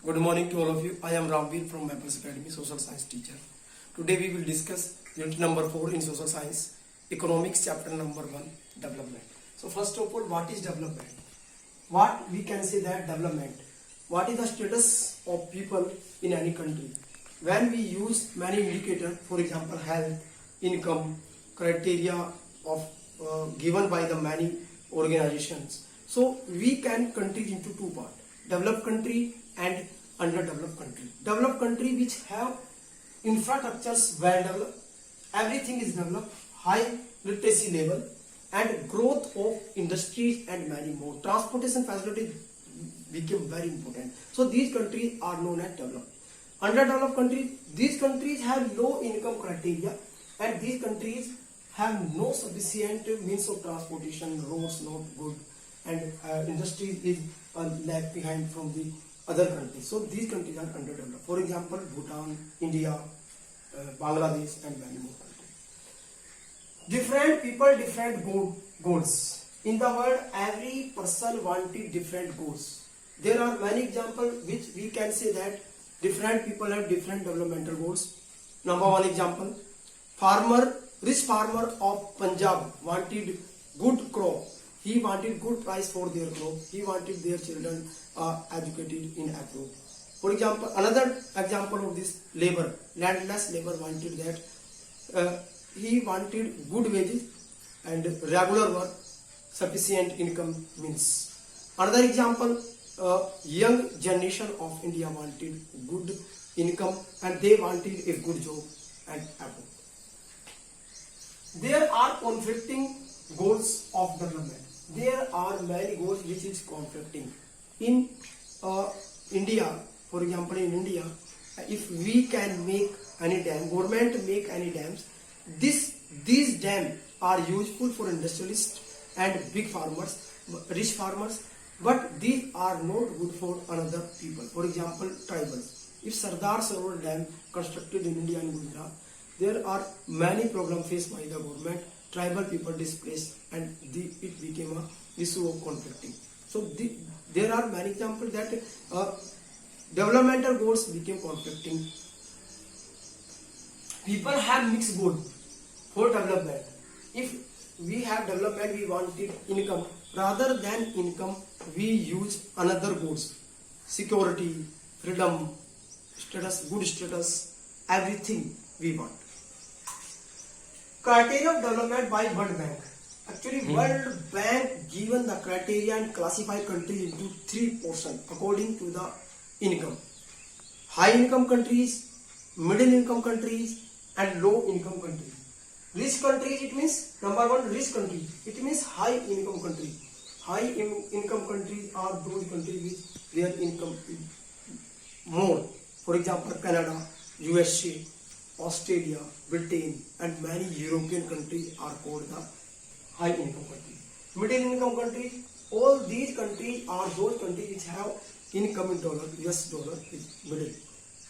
Good morning to all of you. I am Ramveer from Maples Academy, social science teacher. Today we will discuss unit number 4 in social science, economics chapter number 1, development. So first of all, what is development? What we can say that development? What is the status of people in any country? When we use many indicators, for example, health, income, criteria of given by the many organizations. So we can countries into two parts: developed country and underdeveloped country. Developed country which have infrastructures well developed, everything is developed, high literacy level and growth of industries and many more. Transportation facilities became very important. So these countries are known as developed. Underdeveloped countries, these countries have low income criteria and these countries have no sufficient means of transportation, roads not good, and industry is lag behind from the other countries. So these countries are underdeveloped. For example, Bhutan, India, Bangladesh and many more countries. Different people, different goals. In the world, every person wanted different goals. There are many examples which we can say that different people have different developmental goals. Number one example, rich farmer of Punjab wanted good crop. He wanted good price for their crop. He wanted their children educated in abroad. For example, another example of this labor, landless labor wanted that he wanted good wages and regular work, sufficient income means. Another example, young generation of India wanted good income and they wanted a good job and abroad. There are conflicting goals of development. There are many goals which is conflicting. In India, for example, in India, if we can make any dam, government make any dams, these dams are useful for industrialists and big farmers, rich farmers, but these are not good for another people. For example, tribals. If Sardar Sarovar Dam constructed in India and Gujarat, there are many problems faced by the government. Tribal people displaced and it became a issue of conflicting. So there are many examples that developmental goals became conflicting. People have mixed goals for development. If we have development, we wanted income. Rather than income, we use another goals: security, freedom, status, good status, everything we want. Criteria of development by World Bank. Actually, World Bank given the criteria and classify countries into three portions according to the income. High income countries, middle income countries and low income countries. Rich countries, it means number one, rich country. It means high income country. High income countries are those countries with their income is more. For example, Canada, USA, Australia, Britain and many European countries are called the high income countries. Middle income countries, all these countries are those countries which have income in dollar, US dollar is middle.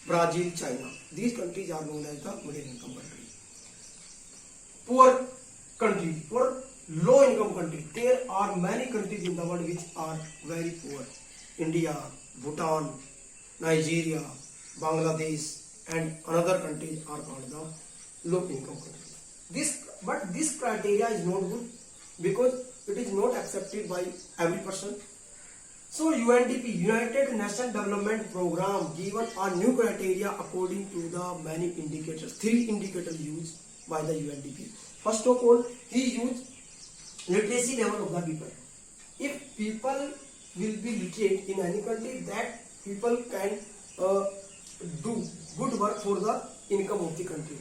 Brazil, China, these countries are known as the middle income countries. Poor countries, poor low income countries, there are many countries in the world which are very poor. India, Bhutan, Nigeria, Bangladesh and another countries are called the low income countries. But this criteria is not good because it is not accepted by every person. So UNDP, United Nations Development Program, given a new criteria according to the many indicators. Three indicators used by the UNDP. First of all, he used literacy level of the people. If people will be literate in any country, that people can do good work for the income of the country.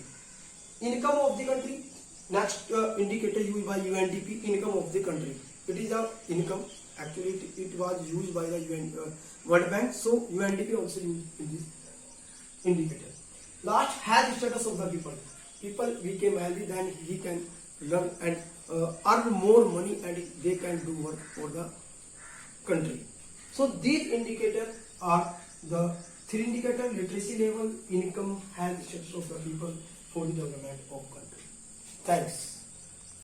Income of the country, next indicator used by UNDP, income of the country. It is the income. Actually, it was used by the World Bank. So UNDP also used in this indicator. Last, health status of the people. People became healthy, then he can learn and earn more money and they can do work for the country. So these indicators are the three indicators: literacy level, income, health status of the people for the development of country. Thanks.